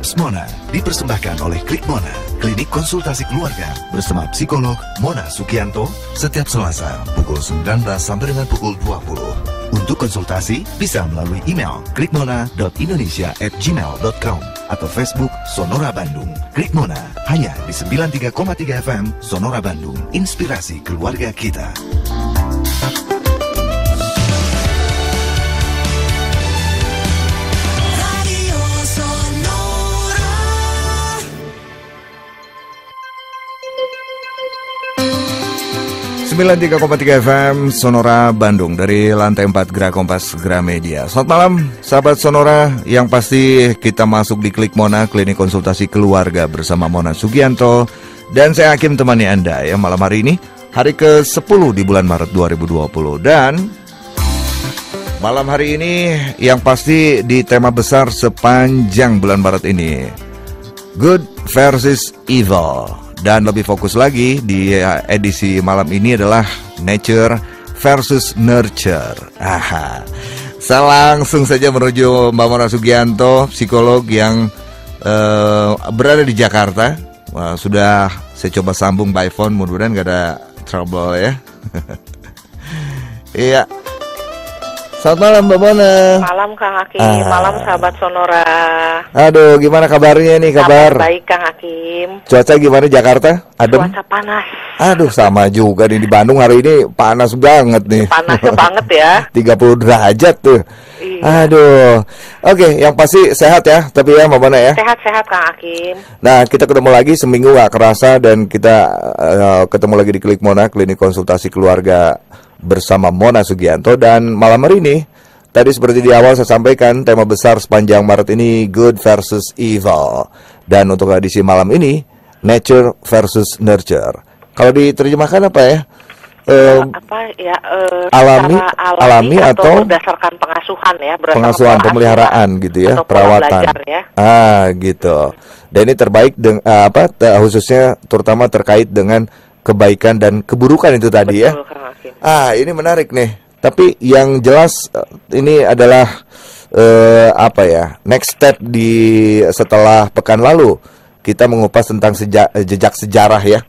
Tips Mona dipersembahkan oleh Klik Mona, klinik konsultasi keluarga bersama psikolog Mona Sugianto setiap Selasa pukul 19 sampai dengan pukul 20. Untuk konsultasi bisa melalui email klikmona.indonesia@gmail.com atau Facebook Sonora Bandung. Klik Mona hanya di 93,3 FM Sonora Bandung. Inspirasi keluarga kita. Radio Sonora. 93,3 FM Sonora Bandung dari lantai 4 Gra Kompas Gramedia. Selamat malam sahabat Sonora, yang pasti kita masuk di Klik Mona, klinik konsultasi keluarga bersama Mona Sugianto. Dan saya Hakim temani Anda ya malam hari ini, hari ke-10 di bulan Maret 2020. Dan malam hari ini yang pasti di tema besar sepanjang bulan Maret ini, Good versus Evil. Dan lebih fokus lagi di edisi malam ini adalah Nature versus Nurture. Saya langsung saja menuju Mbak Mona Sugianto, psikolog yang berada di Jakarta. Wah, sudah saya coba sambung by phone, mudah-mudahan gak ada trouble ya. Iya. Selamat malam Mbak Mona. Malam Kang Hakim, malam sahabat Sonora. Aduh, gimana kabarnya nih, kabar? Baik Kang Hakim. Cuaca gimana Jakarta? Adem? Cuaca panas. Aduh, sama juga nih di Bandung hari ini panas banget nih. Panasnya banget ya. 30 derajat tuh. Iya. Aduh. Oke, yang pasti sehat ya, tapi ya Mbak Mona ya. Sehat-sehat Kang Hakim. Nah, kita ketemu lagi seminggu gak kerasa, dan kita ketemu lagi di Klik Mona, klinik konsultasi keluarga bersama Mona Sugianto. Dan malam hari ini, tadi seperti di awal saya sampaikan, tema besar sepanjang Maret ini Good versus Evil. Dan untuk edisi malam ini, Nature versus Nurture. Kalau diterjemahkan apa ya? Alami atau berdasarkan pengasuhan ya, pengasuhan, pemeliharaan gitu ya, perawatan ya. Gitu. Dan ini terbaik khususnya terutama terkait dengan kebaikan dan keburukan itu tadi. Betul, ya. Ini menarik nih. Tapi yang jelas ini adalah next step setelah pekan lalu kita mengupas tentang jejak sejarah ya,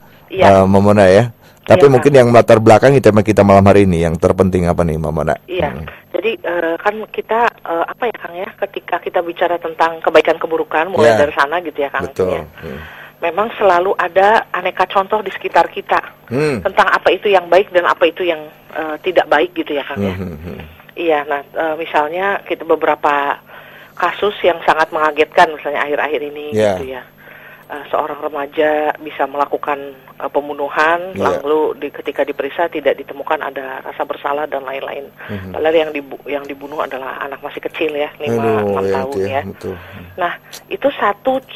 Mona ya. Tapi mungkin yang latar belakang tema kita malam hari ini yang terpenting apa nih, Mona? Iya. Jadi kan kita Kang ya, ketika kita bicara tentang kebaikan keburukan mulai dari sana gitu ya Kang. Betul. Ya. Memang selalu ada aneka contoh di sekitar kita tentang apa itu yang baik dan apa itu yang tidak baik gitu ya Kang ya. Iya, nah misalnya kita beberapa kasus yang sangat mengagetkan misalnya akhir-akhir ini gitu ya. Seorang remaja bisa melakukan pembunuhan, lalu ketika diperiksa tidak ditemukan ada rasa bersalah dan lain-lain. Padahal yang dibunuh adalah anak masih kecil ya, 5-6 tahun ya. Betul. Nah, itu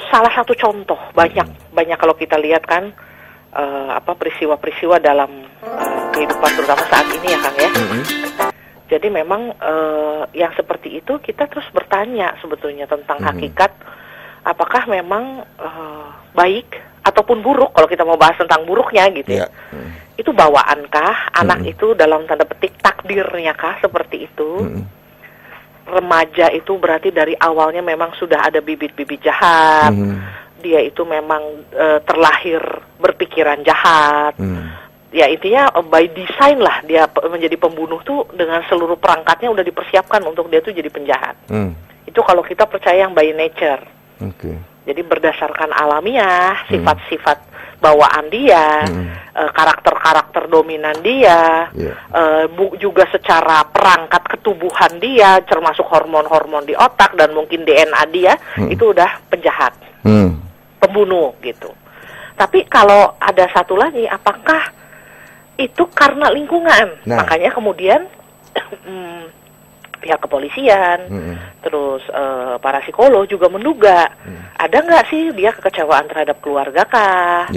salah satu contoh, banyak kalau kita lihat kan peristiwa-peristiwa dalam kehidupan terutama saat ini ya Kang ya. Jadi memang yang seperti itu kita terus bertanya sebetulnya tentang hakikat. Apakah memang baik ataupun buruk, kalau kita mau bahas tentang buruknya gitu ya. Itu bawaankah anak itu dalam tanda petik takdirnya kah seperti itu? Remaja itu berarti dari awalnya memang sudah ada bibit-bibit jahat. Dia itu memang terlahir berpikiran jahat. Ya intinya by design lah dia menjadi pembunuh tuh, dengan seluruh perangkatnya udah dipersiapkan untuk dia tuh jadi penjahat. Itu kalau kita percaya yang by nature. Jadi berdasarkan alamiah, sifat-sifat bawaan dia, karakter-karakter dominan dia, juga secara perangkat ketubuhan dia, termasuk hormon-hormon di otak dan mungkin DNA dia, itu udah penjahat, pembunuh gitu. Tapi kalau ada satu lagi, apakah itu karena lingkungan? Makanya kemudian pihak kepolisian, terus para psikolog juga menduga, ada nggak sih dia kekecewaan terhadap keluarga kah?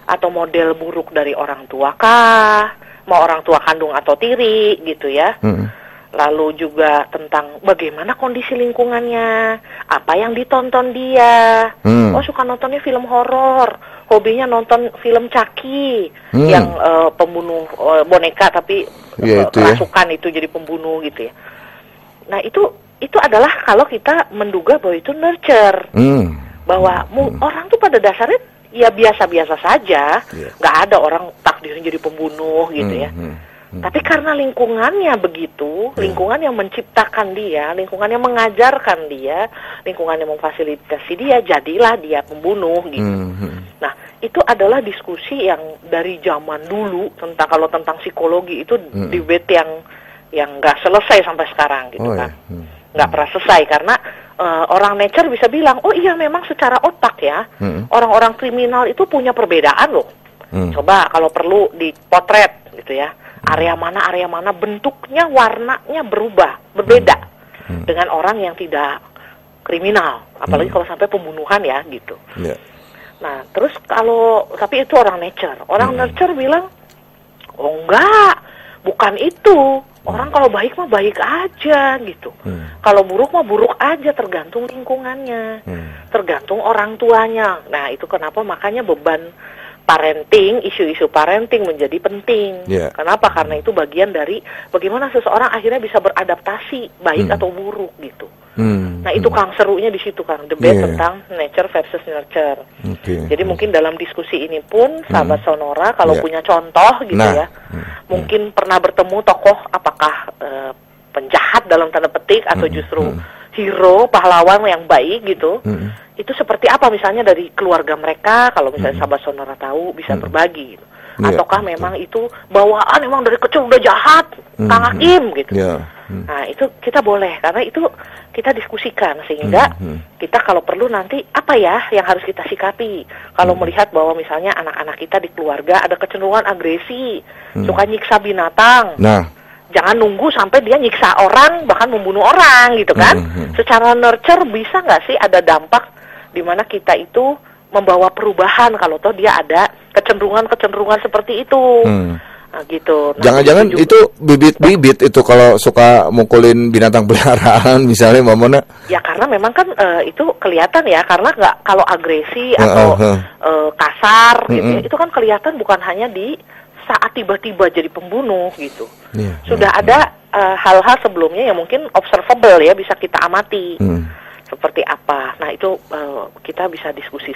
Atau model buruk dari orang tua kah? Mau orang tua kandung atau tiri gitu ya? Lalu juga tentang bagaimana kondisi lingkungannya, apa yang ditonton dia. Oh suka nontonnya film horor, hobinya nonton film Chucky yang pembunuh boneka tapi rasukan itu jadi pembunuh gitu ya. Nah itu adalah kalau kita menduga bahwa itu nurture. bahwa orang tuh pada dasarnya ya biasa-biasa saja, nggak ada orang takdirnya jadi pembunuh gitu ya. Tapi karena lingkungannya begitu, lingkungan yang menciptakan dia, lingkungan yang mengajarkan dia, lingkungan yang memfasilitasi dia, jadilah dia pembunuh gitu. Nah, itu adalah diskusi yang dari zaman dulu tentang psikologi itu debate yang nggak selesai sampai sekarang gitu kan. Nggak pernah selesai karena orang nature bisa bilang, oh iya memang secara otak ya, orang-orang kriminal itu punya perbedaan loh. Coba kalau perlu dipotret gitu ya. Area mana bentuknya, warnanya berbeda dengan orang yang tidak kriminal, apalagi kalau sampai pembunuhan ya gitu. Nah terus tapi itu orang nature bilang, oh enggak, bukan itu. Orang kalau baik mah baik aja gitu. Kalau buruk mah buruk aja, tergantung lingkungannya, tergantung orang tuanya. Nah itu kenapa makanya beban parenting, isu-isu parenting menjadi penting. Kenapa? Karena itu bagian dari bagaimana seseorang akhirnya bisa beradaptasi baik atau buruk gitu. Nah itu Kang, serunya di situ Kang, debate tentang nature versus nurture. Jadi mungkin dalam diskusi ini pun sahabat Sonora kalau punya contoh gitu mungkin pernah bertemu tokoh apakah penjahat dalam tanda petik atau justru hero, pahlawan yang baik gitu. Itu seperti apa misalnya dari keluarga mereka, kalau misalnya sahabat Sonora tahu bisa berbagi gitu. Ataukah memang itu bawaan memang dari kecil udah jahat, Kang Hakim gitu. Nah itu kita boleh, karena itu kita diskusikan sehingga kita kalau perlu nanti apa ya yang harus kita sikapi. Kalau melihat bahwa misalnya anak-anak kita di keluarga ada kecenderungan agresi, suka nyiksa binatang. Jangan nunggu sampai dia nyiksa orang, bahkan membunuh orang gitu kan. Secara nurture bisa nggak sih ada dampak di mana kita itu membawa perubahan kalau toh dia ada kecenderungan seperti itu. Nah, gitu. Nah, jangan-jangan itu bibit-bibit itu kalau suka mukulin binatang peliharaan misalnya Mamona. Ya karena memang kan itu kelihatan ya, karena nggak kalau agresi atau kasar gitu ya, itu kan kelihatan bukan hanya di saat tiba-tiba jadi pembunuh gitu. Sudah ada hal-hal sebelumnya yang mungkin observable ya, bisa kita amati. Seperti apa? Nah itu kita bisa diskusi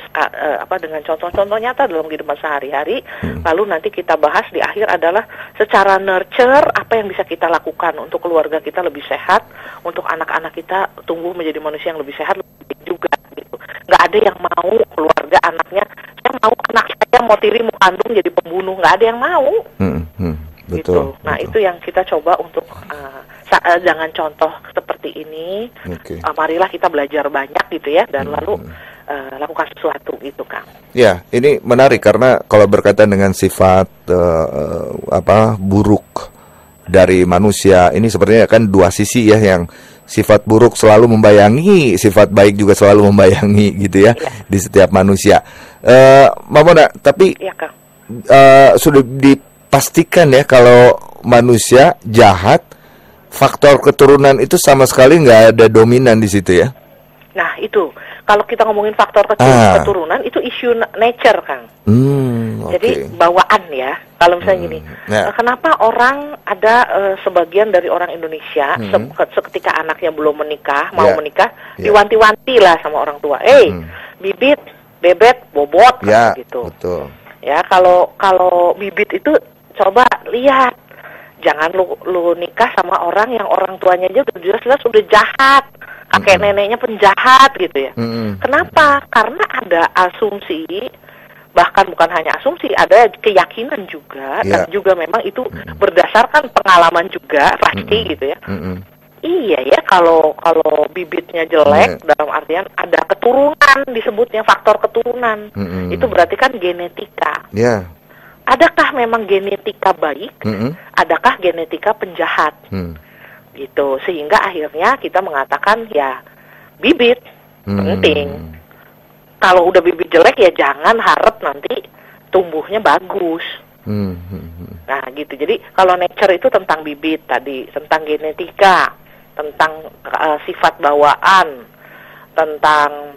dengan contoh-contoh nyata dalam kehidupan sehari-hari. Lalu nanti kita bahas di akhir adalah secara nurture apa yang bisa kita lakukan untuk keluarga kita lebih sehat, untuk anak-anak kita tumbuh menjadi manusia yang lebih sehat lebih juga gitu. Nggak ada yang mau keluarga anaknya, saya mau anak saya mau tiri mau kandung jadi pembunuh, nggak ada yang mau. Betul, gitu. Nah betul. itu yang kita coba untuk jangan contoh seperti ini. Marilah kita belajar banyak gitu ya, dan lalu lakukan sesuatu gitu Kang. Ya, ini menarik karena kalau berkaitan dengan sifat buruk dari manusia, ini sepertinya kan dua sisi ya, yang sifat buruk selalu membayangi, sifat baik juga selalu membayangi gitu ya, di setiap manusia. Mamona, tapi Kang. Sudah dipastikan ya kalau manusia jahat, faktor keturunan itu sama sekali nggak ada dominan di situ ya? Nah itu, kalau kita ngomongin faktor keturunan itu isu nature Kang. Jadi bawaan ya. Kalau misalnya gini, kenapa orang ada sebagian dari orang Indonesia ketika anaknya belum menikah, mau menikah, diwanti-wanti lah sama orang tua. Bibit, bebet, bobot gitu. Betul. Ya kalau bibit itu coba lihat. Jangan lu nikah sama orang yang orang tuanya aja jelas-jelas udah jahat, kakek neneknya penjahat gitu ya. Kenapa? Karena ada asumsi, bahkan bukan hanya asumsi, ada keyakinan juga, dan juga memang itu berdasarkan pengalaman juga pasti gitu ya. Iya ya, kalau bibitnya jelek dalam artian ada keturunan, disebutnya faktor keturunan, itu berarti kan genetika. Adakah memang genetika baik? Adakah genetika penjahat? Gitu. Sehingga akhirnya kita mengatakan ya bibit penting. Kalau udah bibit jelek ya jangan harap nanti tumbuhnya bagus. Nah gitu. Jadi kalau nature itu tentang bibit tadi, tentang genetika, tentang sifat bawaan, tentang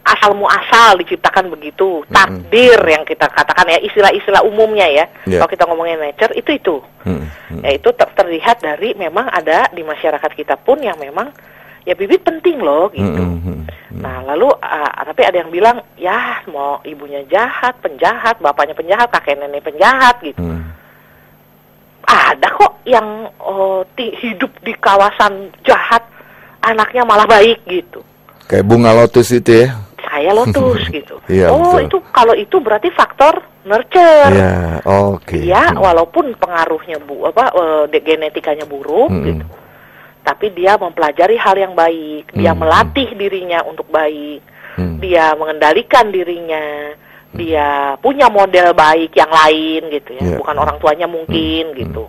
asal muasal diciptakan begitu, takdir yang kita katakan ya, istilah-istilah umumnya ya. Kalau kita ngomongin nature itu. Yaitu terlihat dari memang ada di masyarakat kita pun yang memang ya bibit penting loh gitu. Nah lalu tapi ada yang bilang ya mau ibunya jahat, penjahat, bapaknya penjahat, kakek nenek penjahat gitu. Ada kok yang hidup di kawasan jahat, anaknya malah baik gitu. Kayak bunga lotus itu ya. Saya lotus gitu. Ya, betul. Itu kalau itu berarti faktor nurture. Ya, oke. Ya, walaupun pengaruhnya genetikanya buruk gitu. Tapi dia mempelajari hal yang baik, dia melatih dirinya untuk baik, dia mengendalikan dirinya, dia punya model baik yang lain gitu ya, bukan orang tuanya mungkin gitu.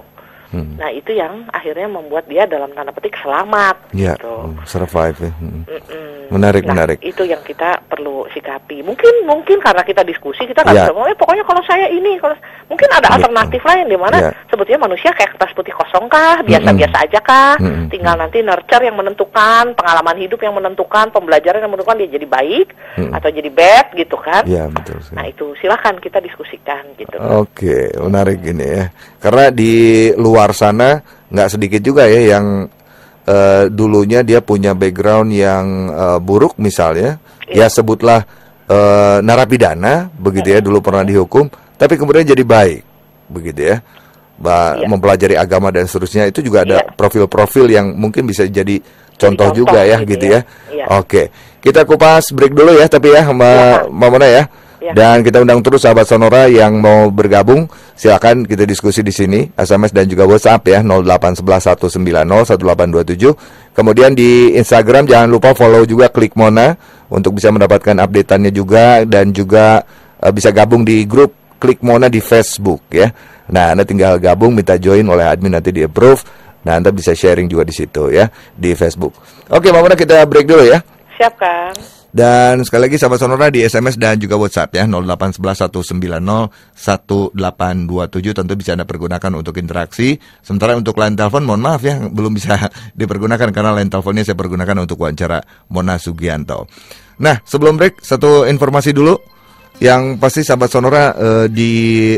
Nah itu yang akhirnya membuat dia dalam tanda petik selamat gitu. Survive ya. Menarik. Itu yang kita perlu sikapi. Mungkin karena kita diskusi kita nggak bisa ngomong, pokoknya kalau saya ini, mungkin ada alternatif lain di mana sebetulnya manusia kayak kertas putih kosong kah, biasa-biasa aja kah, tinggal nanti nurture yang menentukan, pengalaman hidup yang menentukan, pembelajaran yang menentukan dia jadi baik atau jadi bad gitu kan. Iya betul. Nah itu silakan kita diskusikan gitu. Oke, menarik ini ya. Karena di luar sana nggak sedikit juga ya yang dulunya dia punya background yang buruk misalnya, ya sebutlah narapidana begitu ya, dulu pernah dihukum, tapi kemudian jadi baik begitu ya, mempelajari agama dan seterusnya. Itu juga ada profil-profil yang mungkin bisa jadi contoh juga ya gitu ya. Oke, kita kupas break dulu ya, tapi ya Mbak Mona ya. Dan kita undang terus sahabat Sonora yang mau bergabung, silakan kita diskusi di sini, SMS dan juga WhatsApp ya 0811 190 1827. Kemudian di Instagram jangan lupa follow juga Klik Mona untuk bisa mendapatkan update-annya juga, dan juga bisa gabung di grup Klik Mona di Facebook ya. Nah, Anda tinggal gabung, minta join oleh admin, nanti di approve. Nah, Anda bisa sharing juga di situ ya di Facebook. Oke, Mbak Mona, kita break dulu ya. Siap, Kang. Dan sekali lagi sahabat Sonora di SMS dan juga WhatsApp ya 0811 190 1827 tentu bisa Anda pergunakan untuk interaksi. Sementara untuk line telepon mohon maaf ya belum bisa dipergunakan karena line teleponnya saya pergunakan untuk wawancara Mona Sugianto. Nah, sebelum break satu informasi dulu yang pasti sahabat Sonora di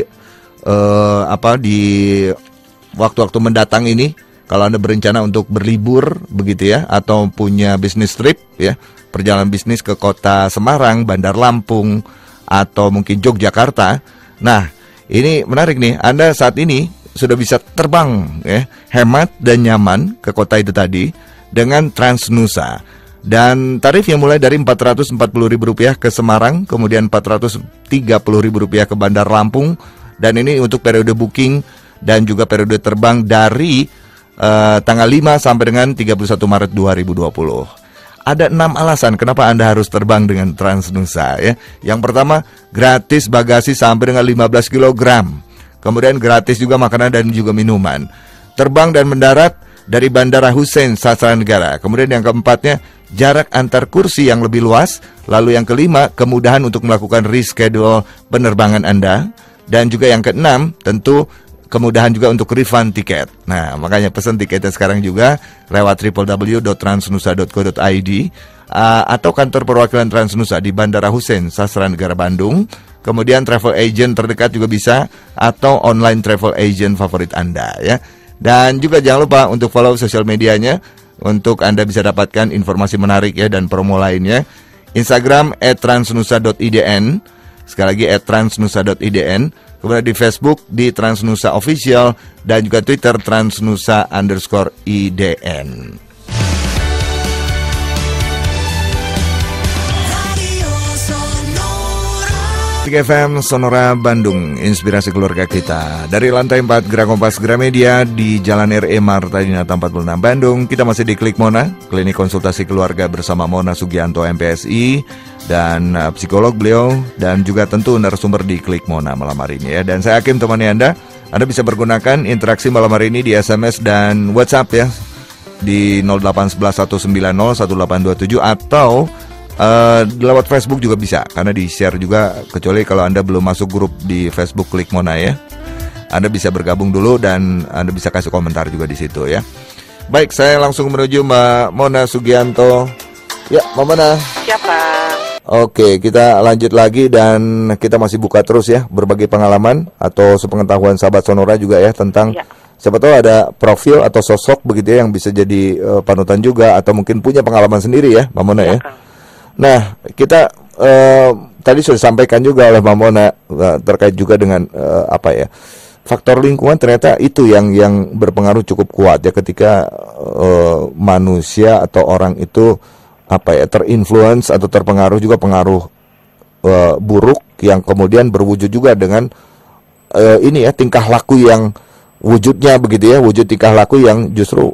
waktu-waktu mendatang ini, kalau Anda berencana untuk berlibur begitu ya, atau punya bisnis trip ya, perjalanan bisnis ke kota Semarang, Bandar Lampung, atau mungkin Yogyakarta. Nah, ini menarik nih, Anda saat ini sudah bisa terbang ya, hemat dan nyaman ke kota itu tadi dengan Transnusa. Dan tarifnya mulai dari Rp440.000 ke Semarang, kemudian Rp430.000 ke Bandar Lampung. Dan ini untuk periode booking dan juga periode terbang dari tanggal 5 sampai dengan 31 Maret 2020. Ada 6 alasan kenapa Anda harus terbang dengan Transnusa ya. Yang pertama, gratis bagasi sampai dengan 15 kg. Kemudian gratis juga makanan dan juga minuman. Terbang dan mendarat dari Bandara Hussein Sastra-Negara. Kemudian yang keempatnya, jarak antar kursi yang lebih luas. Lalu yang kelima, kemudahan untuk melakukan reschedule penerbangan Anda. Dan juga yang keenam, tentu kemudahan juga untuk refund tiket. Nah, makanya pesan tiketnya sekarang juga lewat www.transnusa.co.id atau kantor perwakilan Transnusa di Bandara Hussein Sastra-Negara Bandung. Kemudian travel agent terdekat juga bisa, atau online travel agent favorit Anda ya. Dan juga jangan lupa untuk follow sosial medianya untuk Anda bisa dapatkan informasi menarik ya dan promo lainnya. Instagram @transnusa.idn, sekali lagi @transnusa.idn. Kemudian di Facebook di Transnusa Official, dan juga Twitter Transnusa_IDN. FM Sonora Bandung, inspirasi keluarga kita. Dari lantai 4 Gerak Kompas Gramedia di Jalan R.E. Marta Dinata 46 Bandung. Kita masih di Klik Mona, klinik konsultasi keluarga bersama Mona Sugianto MPSI dan psikolog beliau, dan juga tentu narasumber di Klik Mona malam hari ini ya. Dan saya Hakim temani Anda. Anda bisa menggunakan interaksi malam hari ini di SMS dan WhatsApp ya di 0811 190 1827 atau lewat Facebook juga bisa, karena di-share juga, kecuali kalau Anda belum masuk grup di Facebook Klik Mona ya. Anda bisa bergabung dulu dan Anda bisa kasih komentar juga di situ ya. Baik, saya langsung menuju Mbak Mona Sugianto. Ya, Mbak Mona. Siapa? Oke, kita lanjut lagi dan kita masih buka terus ya berbagai pengalaman atau sepengetahuan sahabat Sonora juga ya tentang siapa tahu ada profil atau sosok begitu ya yang bisa jadi panutan juga, atau mungkin punya pengalaman sendiri ya, Mbak Mona ya. Nah, kita tadi sudah disampaikan juga oleh Mbak Mona terkait juga dengan faktor lingkungan. Ternyata itu yang berpengaruh cukup kuat ya ketika manusia atau orang itu terinfluence atau terpengaruh juga pengaruh buruk yang kemudian berwujud juga dengan tingkah laku yang wujudnya begitu ya, wujud tingkah laku yang justru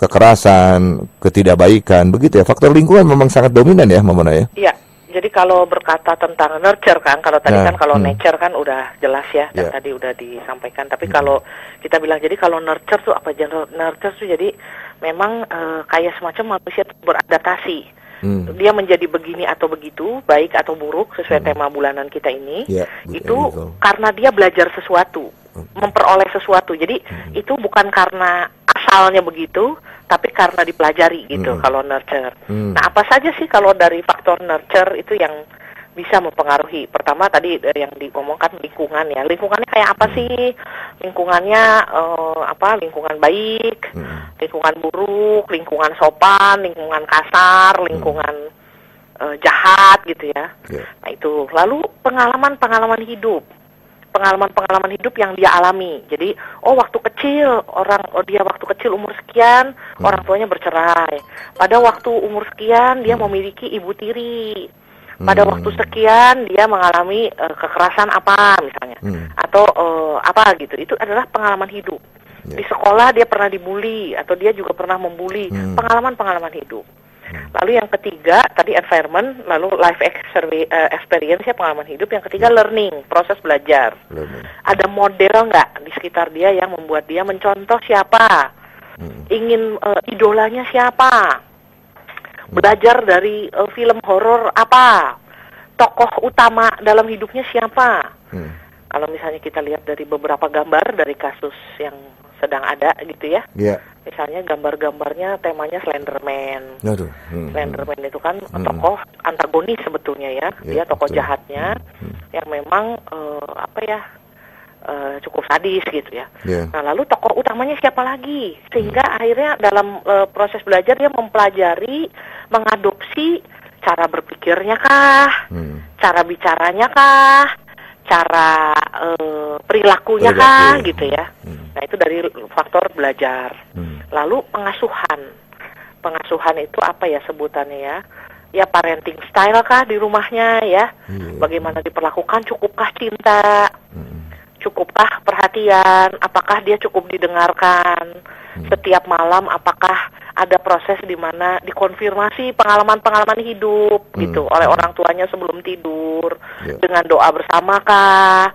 kekerasan, ketidakbaikan begitu ya. Faktor lingkungan memang sangat dominan ya, Mbak Mona ya. Iya. Jadi kalau berkata tentang nurture kan, kalau tadi kan kalau nature kan udah jelas ya, dan tadi udah disampaikan. Tapi kalau kita bilang jadi kalau nurture tuh apa? Nurture tuh jadi memang kayak semacam manusia beradaptasi. Dia menjadi begini atau begitu, baik atau buruk sesuai tema bulanan kita ini. Itu karena dia belajar sesuatu, memperoleh sesuatu. Jadi itu bukan karena asalnya begitu, tapi karena dipelajari gitu kalau nurture. Nah, apa saja sih kalau dari faktor nurture itu yang bisa mempengaruhi? Pertama tadi yang diomongkan lingkungan ya. Lingkungannya kayak apa sih? Lingkungannya lingkungan baik, lingkungan buruk, lingkungan sopan, lingkungan kasar, lingkungan jahat gitu ya. Nah, itu. Lalu pengalaman hidup. Pengalaman hidup yang dia alami. Jadi, waktu kecil dia waktu kecil umur sekian orang tuanya bercerai. Pada waktu umur sekian dia memiliki ibu tiri. Pada waktu sekian dia mengalami kekerasan apa misalnya, atau apa gitu. Itu adalah pengalaman hidup. Di sekolah dia pernah dibully atau dia juga pernah membuli. Pengalaman hidup. Lalu yang ketiga tadi environment, lalu life experience ya, pengalaman hidup. Yang ketiga learning, proses belajar. Ada model nggak di sekitar dia yang membuat dia mencontoh siapa, ingin idolanya siapa, belajar dari film horor apa, tokoh utama dalam hidupnya siapa. Kalau misalnya kita lihat dari beberapa gambar dari kasus yang sedang ada gitu ya. Misalnya gambar-gambarnya temanya Slenderman. Slenderman itu kan tokoh antagonis sebetulnya ya. Dia tokoh jahatnya yang memang cukup sadis gitu ya. Nah, lalu tokoh utamanya siapa lagi? Sehingga akhirnya dalam proses belajar dia mempelajari, mengadopsi cara berpikirnya kah? Cara bicaranya kah? Cara perilakunya kah gitu ya. Nah, itu dari faktor belajar. Lalu pengasuhan itu apa ya sebutannya ya? Ya parenting style kah di rumahnya ya? Bagaimana diperlakukan, cukupkah cinta? Cukupkah perhatian? Apakah dia cukup didengarkan? Setiap malam apakah ada proses di mana dikonfirmasi pengalaman-pengalaman hidup gitu oleh orang tuanya sebelum tidur, dengan doa bersamakah?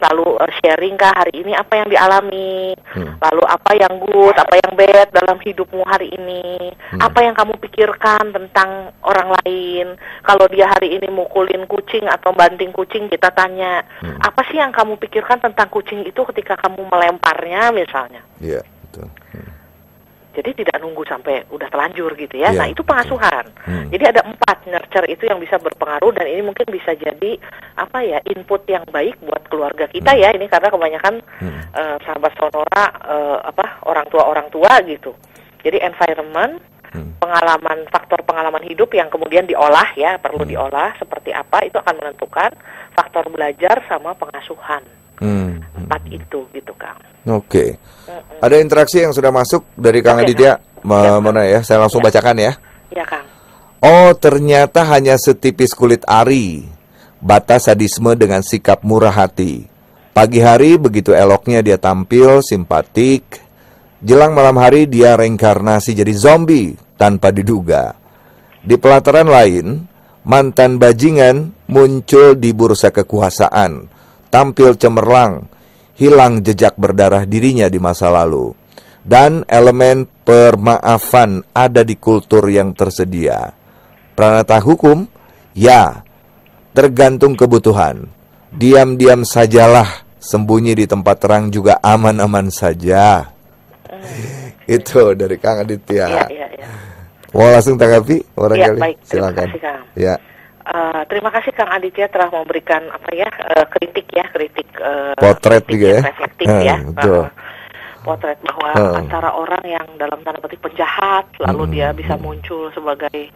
Lalu sharing kah hari ini apa yang dialami, lalu apa yang good, apa yang bad dalam hidupmu hari ini, apa yang kamu pikirkan tentang orang lain. Kalau dia hari ini mukulin kucing atau banting kucing, kita tanya, apa sih yang kamu pikirkan tentang kucing itu ketika kamu melemparnya misalnya. Betul. Jadi tidak nunggu sampai udah telanjur gitu ya. Nah, itu pengasuhan. Jadi ada 4 nurture itu yang bisa berpengaruh, dan ini mungkin bisa jadi input yang baik buat keluarga kita ya. Ini karena kebanyakan sahabat sonora orang tua gitu. Jadi environment, faktor pengalaman hidup yang kemudian diolah ya, perlu diolah seperti apa, itu akan menentukan faktor belajar sama pengasuhan. 4 itu gitu, Kang. Oke. Ada interaksi yang sudah masuk dari Kang Aditya, Mona ya. Saya langsung bacakan ya. Iya, Kang. Oh, ternyata hanya setipis kulit ari, batas sadisme dengan sikap murah hati. Pagi hari begitu eloknya dia tampil simpatik, jelang malam hari dia reinkarnasi jadi zombie tanpa diduga. Di pelataran lain, mantan bajingan muncul di bursa kekuasaan, tampil cemerlang, hilang jejak berdarah dirinya di masa lalu. Dan elemen permaafan ada di kultur yang tersedia. Pranata hukum, ya, tergantung kebutuhan. Diam-diam sajalah, sembunyi di tempat terang juga aman-aman saja. Itu dari Kang Aditya. Iya. Mau langsung tanggapi? Baik. Silakan. Terima kasih, Kang. Ya. Terima kasih Kang Aditya telah memberikan kritik potret juga ya, reflektif ya. potret bahwa antara orang yang dalam tanda petik penjahat, lalu dia bisa muncul sebagai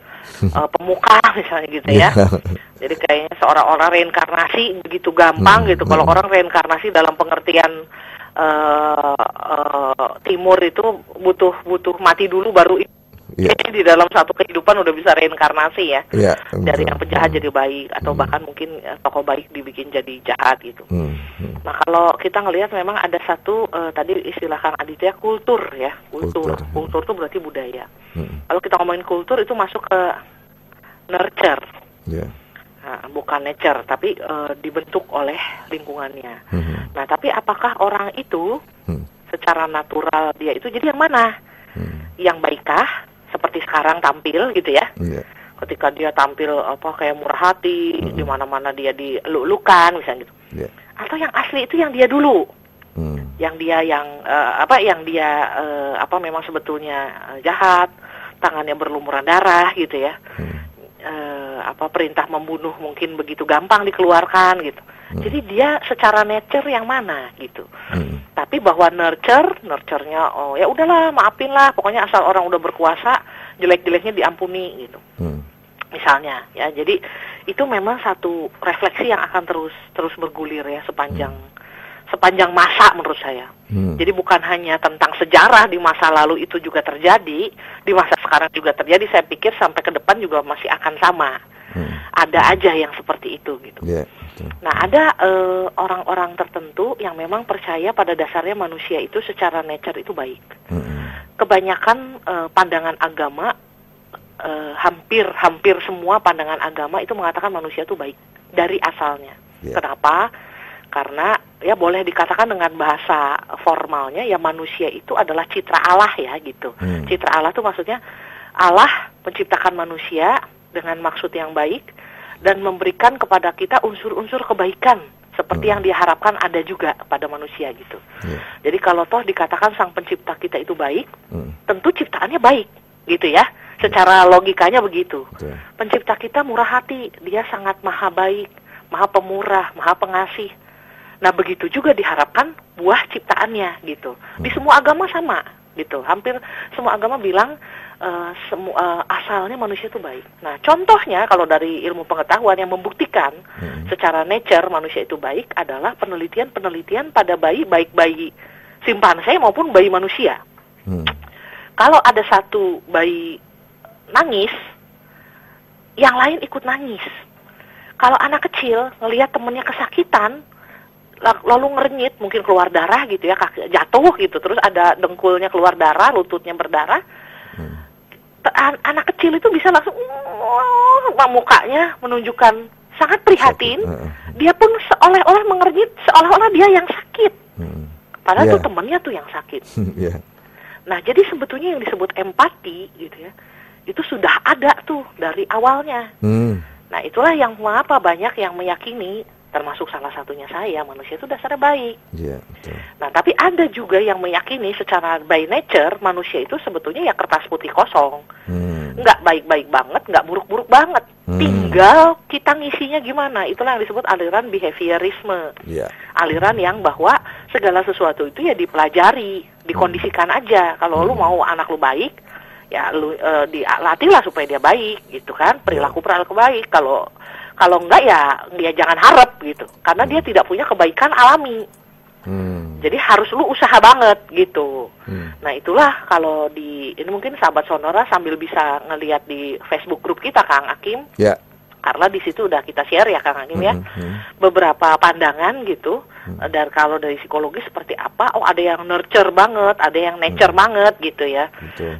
pemuka misalnya gitu ya. Jadi kayaknya seorang-orang reinkarnasi begitu gampang gitu. Kalau orang reinkarnasi dalam pengertian timur itu butuh mati dulu baru di dalam satu kehidupan udah bisa reinkarnasi ya. Dari yang penjahat jadi baik atau bahkan mungkin tokoh baik dibikin jadi jahat gitu. Nah kalau kita ngelihat memang ada satu tadi istilah Kang Aditya kultur ya. Kultur itu berarti budaya. Kalau kita ngomongin kultur itu masuk ke nurture. Nah, bukan nature tapi dibentuk oleh lingkungannya. Nah tapi apakah orang itu secara natural dia itu jadi yang mana? Yang baikkah seperti sekarang tampil gitu ya? Ketika dia tampil kayak murah hati, di mana-mana dia dilulukan misalnya gitu. Atau yang asli itu yang dia dulu, yang dia memang sebetulnya jahat, tangannya berlumuran darah gitu ya. Perintah membunuh mungkin begitu gampang dikeluarkan gitu. Jadi dia secara nature yang mana gitu. Tapi bahwa nurture-nya ya udahlah maafin lah, pokoknya asal orang udah berkuasa jelek-jeleknya diampuni gitu. Misalnya ya. Jadi itu memang satu refleksi yang akan terus bergulir ya sepanjang masa menurut saya. Jadi bukan hanya tentang sejarah di masa lalu itu juga terjadi, di masa sekarang juga terjadi. Saya pikir sampai ke depan juga masih akan sama. Ada aja yang seperti itu gitu. Nah ada orang-orang tertentu yang memang percaya pada dasarnya manusia itu secara nature itu baik. Kebanyakan pandangan agama, hampir semua pandangan agama itu mengatakan manusia itu baik dari asalnya. Kenapa? Karena ya boleh dikatakan dengan bahasa formalnya ya manusia itu adalah citra Allah ya gitu. Citra Allah itu maksudnya Allah menciptakan manusia dengan maksud yang baik dan memberikan kepada kita unsur-unsur kebaikan seperti yang diharapkan ada juga pada manusia gitu. Jadi kalau toh dikatakan sang pencipta kita itu baik, tentu ciptaannya baik gitu ya. Secara logikanya begitu. Pencipta kita murah hati, dia sangat maha baik, maha pemurah, maha pengasih. Nah begitu juga diharapkan buah ciptaannya gitu. Di semua agama sama gitu. Hampir semua agama bilang asalnya manusia itu baik. Nah contohnya kalau dari ilmu pengetahuan yang membuktikan secara nature manusia itu baik adalah penelitian pada bayi, baik bayi simpanse maupun bayi manusia. Kalau ada satu bayi nangis, yang lain ikut nangis. Kalau anak kecil ngelihat temennya kesakitan, lalu ngerenyit, mungkin keluar darah gitu ya, kaki jatuh gitu, terus ada dengkulnya keluar darah, lututnya berdarah, anak kecil itu bisa langsung mukanya menunjukkan sangat prihatin, dia pun seolah-olah mengerenyit, seolah-olah dia yang sakit, padahal tuh temennya tuh yang sakit. Nah jadi sebetulnya yang disebut empati gitu ya, itu sudah ada tuh dari awalnya. Nah itulah yang mengapa banyak yang meyakini, termasuk salah satunya saya, manusia itu dasarnya baik. Nah tapi ada juga yang meyakini secara by nature manusia itu sebetulnya ya kertas putih kosong, nggak baik-baik banget, nggak buruk-buruk banget, tinggal kita ngisinya gimana. Itulah yang disebut aliran behaviorisme, aliran yang bahwa segala sesuatu itu ya dipelajari, dikondisikan aja. Kalau lu mau anak lu baik, ya lu dilatihlah supaya dia baik gitu kan, perilaku baik. Kalau enggak ya dia jangan harap gitu, karena dia tidak punya kebaikan alami. Jadi harus lu usaha banget gitu. Nah itulah kalau ini mungkin sahabat Sonora sambil bisa ngelihat di Facebook grup kita Kang Akim. Karena di situ udah kita share ya Kang Akim ya. Beberapa pandangan gitu. Dan kalau dari psikologi seperti apa? Oh ada yang nurture banget, ada yang nature banget gitu ya.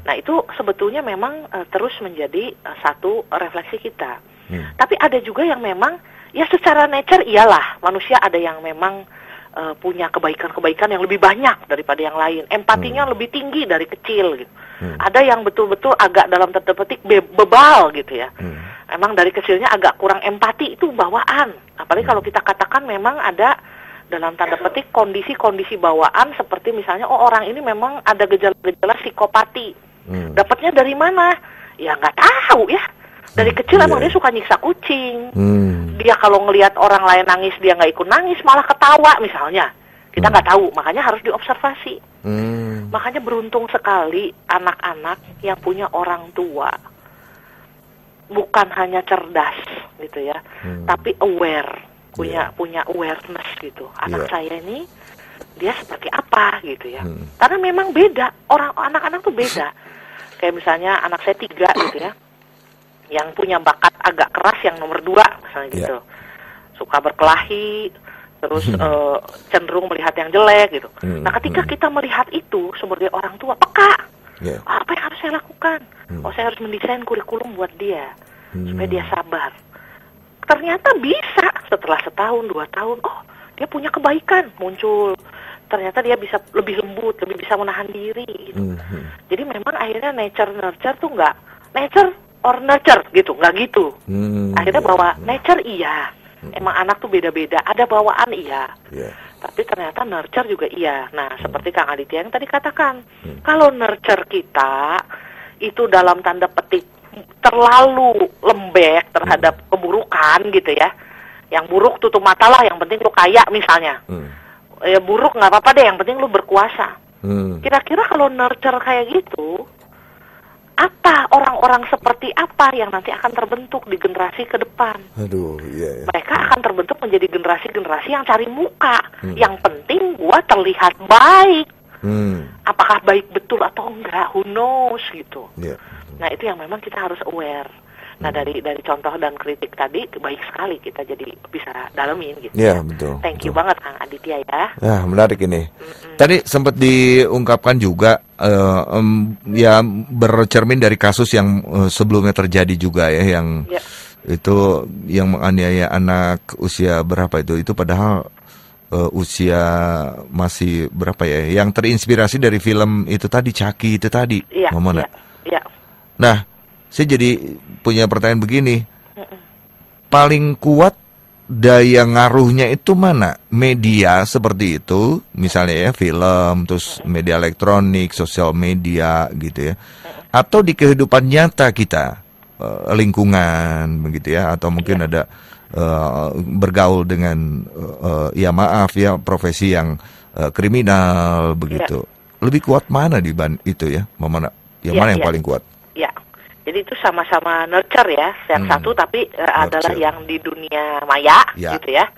Nah itu sebetulnya memang terus menjadi satu refleksi kita. Tapi ada juga yang memang ya secara nature iyalah manusia ada yang memang punya kebaikan-kebaikan yang lebih banyak daripada yang lain, empatinya lebih tinggi dari kecil gitu. Ada yang betul-betul agak dalam tanda petik bebal gitu ya. Emang dari kecilnya agak kurang empati, itu bawaan. Apalagi kalau kita katakan memang ada dalam tanda petik kondisi-kondisi bawaan seperti misalnya orang ini memang ada gejala-gejala psikopati. Dapatnya dari mana? Ya nggak tahu ya. Dari kecil emang dia suka nyiksa kucing. Dia kalau ngelihat orang lain nangis dia nggak ikut nangis, malah ketawa misalnya. Kita nggak tahu, makanya harus diobservasi. Makanya beruntung sekali anak-anak yang punya orang tua bukan hanya cerdas gitu ya, tapi aware, punya awareness gitu. Anak saya ini dia seperti apa gitu ya. Karena memang beda, anak-anak tuh beda. Kayak misalnya anak saya 3 gitu ya, yang punya bakat agak keras yang nomor 2 misalnya gitu, suka berkelahi, terus cenderung melihat yang jelek gitu. Nah ketika kita melihat itu sebagai orang tua, peka, apa yang harus saya lakukan? Saya harus mendesain kurikulum buat dia supaya dia sabar. Ternyata bisa setelah 1 tahun 2 tahun, dia punya kebaikan muncul. Ternyata dia bisa lebih lembut, lebih bisa menahan diri gitu. Jadi memang akhirnya nature nurture tuh nggak nature or nurture gitu, nggak gitu. Akhirnya bahwa nature iya, emang anak tuh beda-beda, ada bawaan iya. Tapi ternyata nurture juga iya. Nah seperti Kang Aditya yang tadi katakan, kalau nurture kita itu dalam tanda petik terlalu lembek terhadap keburukan gitu ya, yang buruk tutup mata lah, yang penting lu kaya misalnya. Ya buruk nggak apa-apa deh, yang penting lu berkuasa. Kira-kira kalau nurture kayak gitu, apa orang-orang seperti apa yang nanti akan terbentuk di generasi ke depan? Mereka akan terbentuk menjadi generasi-generasi yang cari muka. Yang penting gua terlihat baik. Apakah baik betul atau enggak, who knows gitu. Nah itu yang memang kita harus aware. Nah dari contoh dan kritik tadi baik sekali kita jadi bisa dalemin gitu. Iya betul. Thank you banget Kang Aditya ya. Nah menarik ini. Tadi sempat diungkapkan juga ya bercermin dari kasus yang sebelumnya terjadi juga ya, yang itu yang menganiaya anak usia berapa itu padahal usia masih berapa ya, yang terinspirasi dari film itu tadi, Chucky itu tadi, Mona. Nah saya jadi punya pertanyaan begini, paling kuat daya ngaruhnya itu mana? Media seperti itu, misalnya ya film, terus media elektronik, sosial media gitu ya, atau di kehidupan nyata kita, lingkungan begitu ya, atau mungkin ada bergaul dengan ya maaf ya profesi yang kriminal begitu. Lebih kuat mana di itu ya, mana yang paling kuat? Jadi itu sama-sama nurture ya, yang satu tapi adalah yang di dunia maya gitu ya,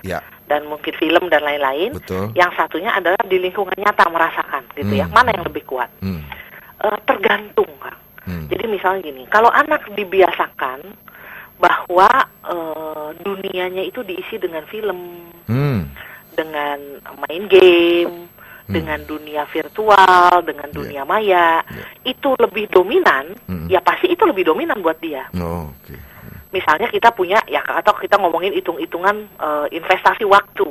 dan mungkin film dan lain-lain. Yang satunya adalah di lingkungan nyata merasakan gitu ya. Mana yang lebih kuat? Tergantung Kang. Jadi misalnya gini, kalau anak dibiasakan bahwa dunianya itu diisi dengan film, dengan main game, dengan dunia virtual, dengan dunia maya, itu lebih dominan, ya pasti itu lebih dominan buat dia. Misalnya kita punya, ya atau kita ngomongin hitung-hitungan investasi waktu.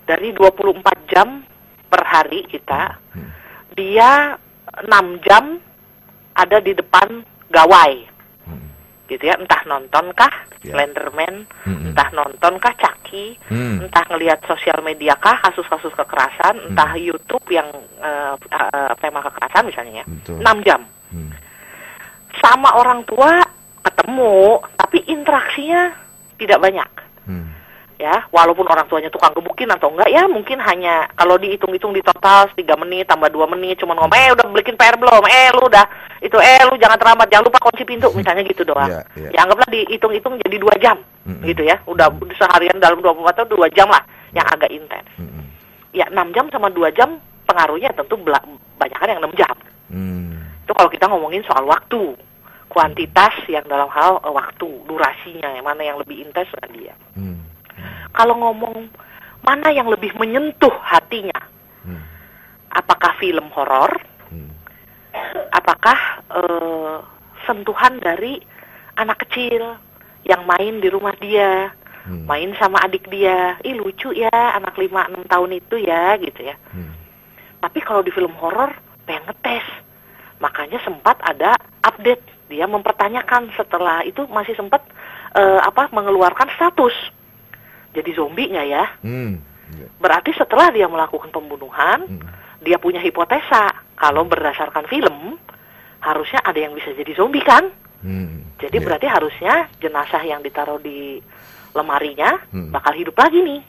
Dari 24 jam per hari kita, dia 6 jam ada di depan gawai. Gitu ya, entah nonton kah Slenderman, entah nonton kah Chucky, entah ngelihat sosial media kah kasus-kasus kekerasan, entah YouTube yang tema kekerasan misalnya ya, 6 jam. Sama orang tua ketemu, tapi interaksinya tidak banyak. Ya, walaupun orang tuanya tukang gebukin atau enggak ya, mungkin hanya kalau dihitung-hitung di total 3 menit tambah 2 menit cuma ngomong, udah belikin PR belum? Lu udah itu lu jangan terlambat, jangan lupa kunci pintu misalnya gitu doang. Ya anggaplah dihitung-hitung jadi 2 jam gitu ya. Udah seharian dalam 24 tahun 2 jam lah yang agak intens. Ya 6 jam sama 2 jam pengaruhnya tentu banyakan yang 6 jam. Itu kalau kita ngomongin soal waktu. Kuantitas yang dalam hal waktu, durasinya yang mana yang lebih intens dengan dia. Kalau ngomong mana yang lebih menyentuh hatinya, apakah film horor, apakah sentuhan dari anak kecil yang main di rumah dia, main sama adik dia, lucu ya anak 5-6 tahun itu ya gitu ya. Tapi kalau di film horor pengen ngetes, makanya sempat ada update, dia mempertanyakan setelah itu masih sempat mengeluarkan status. Jadi zombie nggak ya? Berarti setelah dia melakukan pembunuhan, dia punya hipotesa kalau berdasarkan film harusnya ada yang bisa jadi zombie kan? Jadi berarti harusnya jenazah yang ditaruh di lemarinya bakal hidup lagi nih.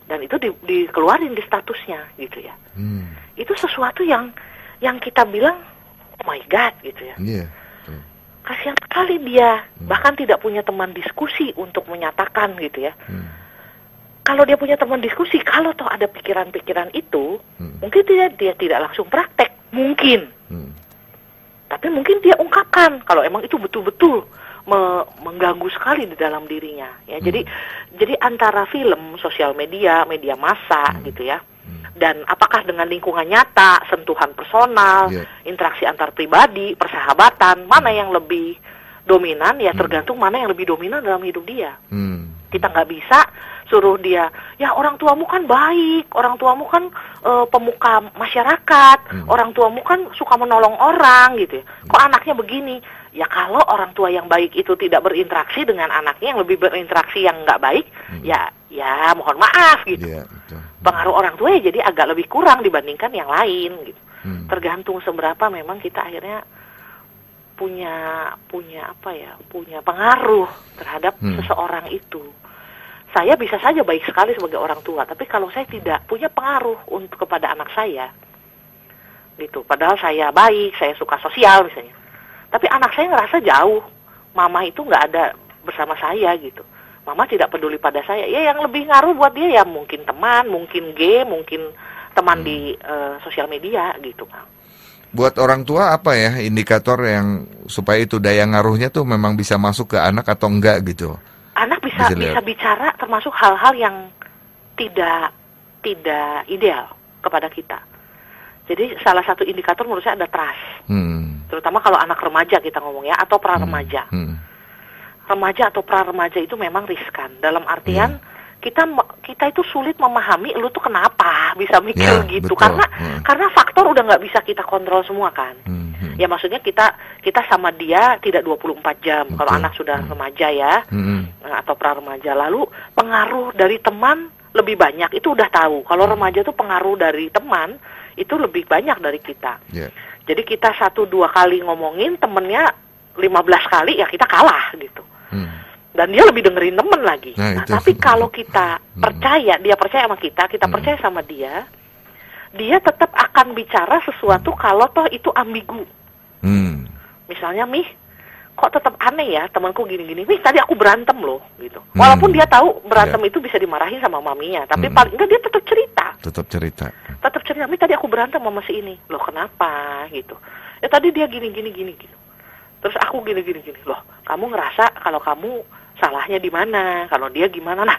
dan itu dikeluarin di statusnya gitu ya. Itu sesuatu yang kita bilang oh my God gitu ya. Kasihan sekali dia, bahkan tidak punya teman diskusi untuk menyatakan gitu ya. Kalau dia punya teman diskusi, kalau toh ada pikiran-pikiran itu, mungkin dia tidak langsung praktek, mungkin. Tapi mungkin dia ungkapkan kalau emang itu betul-betul mengganggu sekali di dalam dirinya. Ya, jadi antara film, sosial media, media massa gitu ya. Dan apakah dengan lingkungan nyata, sentuhan personal, interaksi antar pribadi, persahabatan, mana yang lebih dominan? Ya tergantung mana yang lebih dominan dalam hidup dia. Kita nggak bisa suruh dia, ya orang tuamu kan baik, orang tuamu kan pemuka masyarakat, orang tuamu kan suka menolong orang gitu ya. Kok anaknya begini? Ya kalau orang tua yang baik itu tidak berinteraksi dengan anaknya yang lebih berinteraksi yang nggak baik, ya mohon maaf gitu. Pengaruh orang tua ya jadi agak lebih kurang dibandingkan yang lain gitu. Tergantung seberapa memang kita akhirnya punya pengaruh terhadap seseorang itu. Saya bisa saja baik sekali sebagai orang tua, tapi kalau saya tidak punya pengaruh untuk kepada anak saya, gitu. Padahal saya baik, saya suka sosial misalnya, tapi anak saya ngerasa jauh, mama itu nggak ada bersama saya gitu. Mama tidak peduli pada saya. Ya yang lebih ngaruh buat dia ya mungkin teman, mungkin game, mungkin teman di sosial media gitu, Kang. Buat orang tua apa ya indikator yang supaya itu daya ngaruhnya tuh memang bisa masuk ke anak atau enggak gitu? Anak bisa bicara termasuk hal-hal yang tidak ideal kepada kita. Jadi salah satu indikator menurut saya ada trust. Terutama kalau anak remaja kita ngomong ya, atau pra-remaja. Remaja atau pra-remaja itu memang riskan. Dalam artian kita itu sulit memahami lu tuh kenapa bisa mikir gitu. Betul. Karena faktor udah nggak bisa kita kontrol semua kan. Ya maksudnya kita sama dia tidak 24 jam. Kalau anak sudah remaja ya, atau pra-remaja. Lalu pengaruh dari teman lebih banyak, itu udah tahu. Kalau remaja tuh pengaruh dari teman itu lebih banyak dari kita. Jadi kita 1-2 kali ngomongin, temennya 15 kali ya kita kalah gitu. Dan dia lebih dengerin temen lagi. Nah, tapi kalau kita percaya, dia percaya sama kita percaya sama dia tetap akan bicara sesuatu kalau toh itu ambigu. Misalnya, Mih, kok tetap aneh ya temanku gini-gini. Mih, tadi aku berantem loh, gitu. Walaupun dia tahu berantem itu bisa dimarahin sama maminya, tapi paling enggak dia tetap cerita. Mih, tadi aku berantem sama si ini. Loh, kenapa? Gitu. Ya tadi dia gini. Terus aku gini. Loh, kamu ngerasa kalau kamu salahnya di mana? Kalau dia gimana? Nah,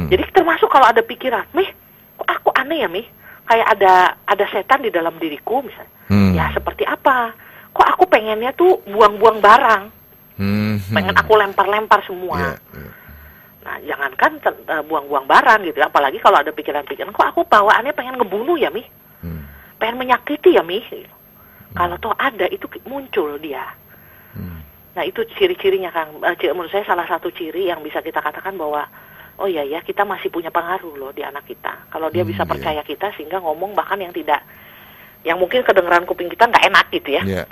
jadi termasuk kalau ada pikiran, Mih, kok aku aneh ya, Mih? Kayak ada setan di dalam diriku misalnya. Ya seperti apa? Kok aku pengennya tuh buang-buang barang. Pengen aku lempar-lempar semua. Nah, jangankan buang-buang barang gitu. Apalagi kalau ada pikiran-pikiran, kok aku bawaannya pengen ngebunuh ya, Mih? Pengen menyakiti ya, Mih? Kalau toh ada, itu muncul dia. Nah, itu ciri-cirinya, Kang. Menurut saya salah satu ciri yang bisa kita katakan bahwa oh iya ya, kita masih punya pengaruh loh di anak kita. Kalau dia bisa percaya kita sehingga ngomong bahkan yang mungkin kedengeran kuping kita nggak enak gitu ya.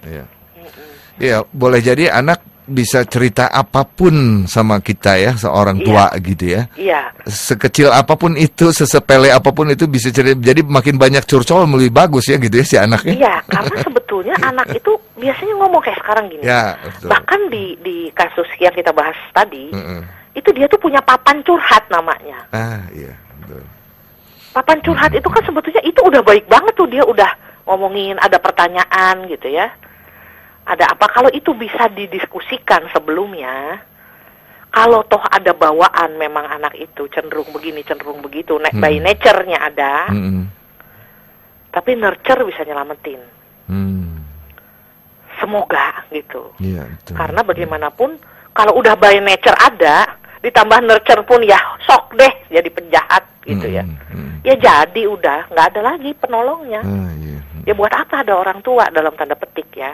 Iya, boleh jadi anak bisa cerita apapun sama kita ya, seorang tua gitu ya. Iya. Sekecil apapun itu, sesepele apapun itu bisa cerita. Jadi makin banyak curcol lebih bagus ya gitu ya si anaknya. Iya, karena sebetulnya anak itu biasanya ngomong kayak sekarang gini. Ya, betul. Bahkan di kasus yang kita bahas tadi, itu dia tuh punya papan curhat namanya. Iya, betul. Papan curhat itu kan sebetulnya itu udah baik banget tuh, dia udah ngomongin, ada pertanyaan gitu ya. Ada apa, kalau itu bisa didiskusikan sebelumnya, kalau toh ada bawaan memang anak itu cenderung begini, cenderung begitu, by nature-nya ada, tapi nurture bisa nyelamatin. Semoga gitu. Karena bagaimanapun, kalau udah by nature ada, ditambah nurture pun ya sok deh jadi penjahat gitu ya. Ya jadi udah, nggak ada lagi penolongnya. Ya buat apa ada orang tua dalam tanda petik ya.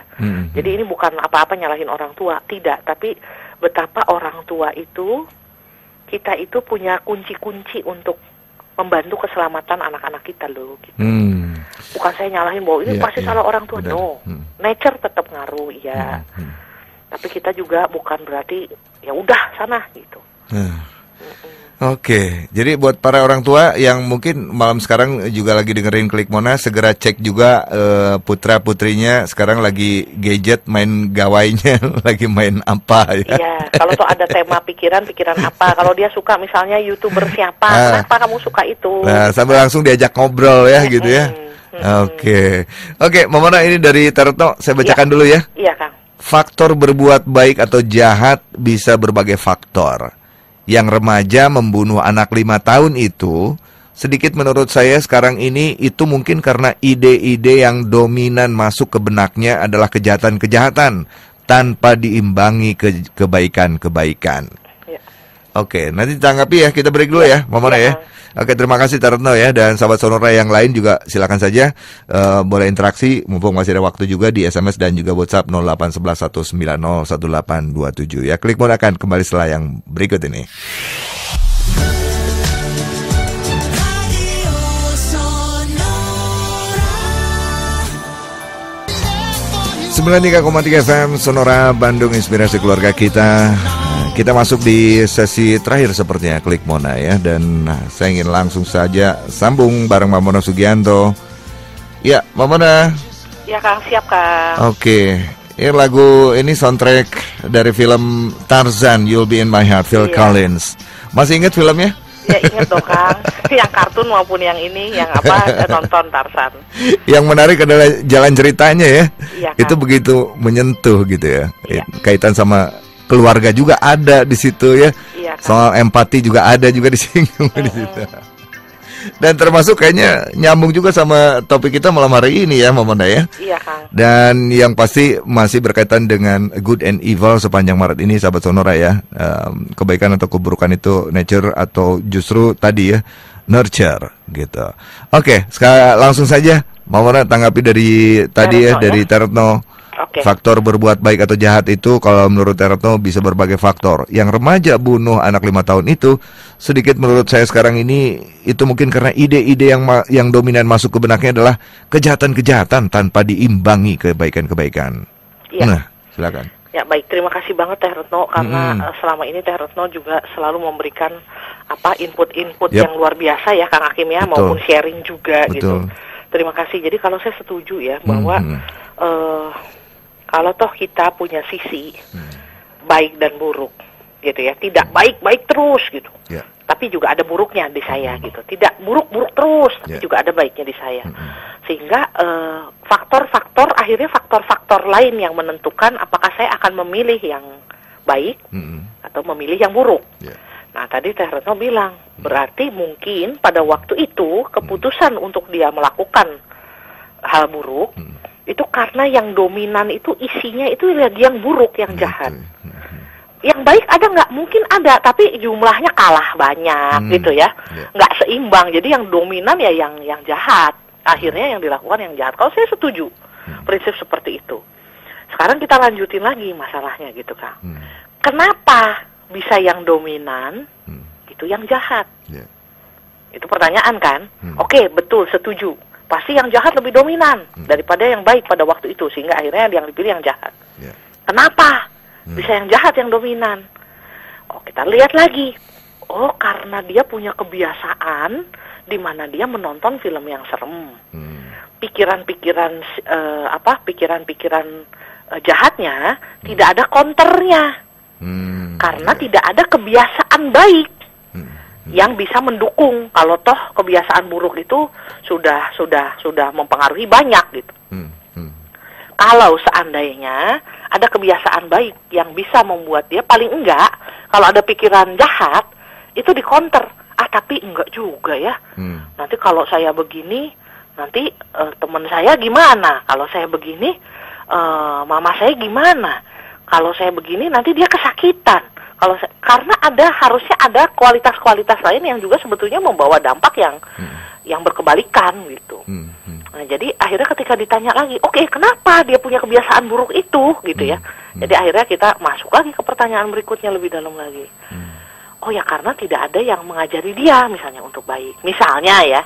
Jadi ini bukan apa-apa nyalahin orang tua, tidak. Tapi betapa orang tua itu, kita itu punya kunci-kunci untuk membantu keselamatan anak-anak kita loh. Gitu. Bukan saya nyalahin bahwa ini pasti salah orang tua, no. Nature tetap ngaruh ya. Tapi kita juga bukan berarti ya udah sana gitu. Oke, jadi buat para orang tua yang mungkin malam sekarang juga lagi dengerin Klik Mona, segera cek juga putra putrinya sekarang lagi gadget, main gawainya, lagi main apa ya? Iya, kalau tuh ada tema pikiran apa, kalau dia suka misalnya YouTuber siapa, kenapa kamu suka itu? Nah, sambil langsung diajak ngobrol ya gitu ya. Oke, Mona, ini dari Taretno, saya bacakan dulu ya. Iya, Kang. Faktor berbuat baik atau jahat bisa berbagai faktor. Yang remaja membunuh anak 5 tahun itu, sedikit menurut saya sekarang ini itu mungkin karena ide-ide yang dominan masuk ke benaknya adalah kejahatan-kejahatan tanpa diimbangi kebaikan-kebaikan. Ya. Oke, nanti ditanggapi ya, kita break dulu ya, Mona ya. Oke, terima kasih Taretno ya, dan sahabat Sonora yang lain juga silakan saja boleh interaksi, mumpung masih ada waktu juga di SMS dan juga WhatsApp 0811 190 1827 ya. Klik Mona akan kembali setelah yang berikut ini. 93,3 FM Sonora Bandung, inspirasi keluarga kita. Kita masuk di sesi terakhir sepertinya Klik Mona ya. Dan saya ingin langsung saja sambung bareng Mbak Mona Sugianto. Ya, Mbak Mona. Ya, Kang, siap, Kang. Oke. Ini lagu ini soundtrack dari film Tarzan, You'll Be In My Heart, Phil Collins. Masih ingat filmnya? Ya, ingat dong, Kang. Yang kartun maupun yang ini, yang apa, nonton Tarzan. Yang menarik adalah jalan ceritanya ya. Iya, itu begitu menyentuh gitu ya. Iya. Kaitan sama keluarga juga ada di situ ya. Iya, soal empati juga ada juga disinggung di situ. Dan termasuk kayaknya nyambung juga sama topik kita malam hari ini ya, Mona ya. Iya, Kang. Dan yang pasti masih berkaitan dengan good and evil sepanjang Maret ini, sahabat Sonora ya. Kebaikan atau keburukan itu nature atau justru tadi ya nurture gitu. Oke, sekarang langsung saja Mona tanggapi dari tadi Taretno, dari Taretno. Okay. Faktor berbuat baik atau jahat itu kalau menurut Taretno bisa berbagai faktor. Yang remaja bunuh anak 5 tahun itu, sedikit menurut saya sekarang ini itu mungkin karena ide-ide yang dominan masuk ke benaknya adalah kejahatan-kejahatan tanpa diimbangi kebaikan-kebaikan. Iya. Nah, silakan. Ya, baik, terima kasih banget Teh Retno karena selama ini Teh Retno juga selalu memberikan input-input yang luar biasa ya, Kang Hakim ya. Betul. Maupun sharing juga. Betul. Gitu. Terima kasih. Jadi kalau saya setuju ya bahwa kalau toh kita punya sisi baik dan buruk gitu ya, tidak baik-baik terus gitu, tapi juga ada buruknya di saya gitu, tidak buruk-buruk terus, tapi juga ada baiknya di saya, sehingga faktor-faktor akhirnya faktor-faktor lain yang menentukan apakah saya akan memilih yang baik atau memilih yang buruk. Nah, tadi Teh Retno bilang berarti mungkin pada waktu itu keputusan untuk dia melakukan hal buruk itu karena yang dominan itu isinya itu yang buruk, yang jahat. Yang baik ada nggak? Mungkin ada, tapi jumlahnya kalah banyak gitu ya, nggak seimbang. Jadi yang dominan ya yang jahat. Akhirnya yang dilakukan yang jahat. Kalau saya setuju prinsip seperti itu. Sekarang kita lanjutin lagi masalahnya gitu, Kang. Kenapa bisa yang dominan itu yang jahat? Itu pertanyaan kan? Oke, betul, setuju. Pasti yang jahat lebih dominan daripada yang baik pada waktu itu, sehingga akhirnya yang dipilih yang jahat. Kenapa bisa yang jahat yang dominan? Oh, kita lihat lagi. Oh, karena dia punya kebiasaan di mana dia menonton film yang serem. Pikiran-pikiran jahatnya tidak ada counternya. Karena tidak ada kebiasaan baik yang bisa mendukung kalau toh kebiasaan buruk itu sudah mempengaruhi banyak gitu. Kalau seandainya ada kebiasaan baik yang bisa membuat dia paling enggak kalau ada pikiran jahat itu di counter. Tapi enggak juga ya. Nanti kalau saya begini nanti teman saya gimana? Kalau saya begini mama saya gimana? Kalau saya begini nanti dia kesakitan. Karena harusnya ada kualitas-kualitas lain yang juga sebetulnya membawa dampak yang berkebalikan gitu. Nah, jadi akhirnya ketika ditanya lagi, oke, kenapa dia punya kebiasaan buruk itu gitu ya. Jadi akhirnya kita masuk lagi ke pertanyaan berikutnya lebih dalam lagi. Oh ya, karena tidak ada yang mengajari dia misalnya untuk baik. Misalnya ya.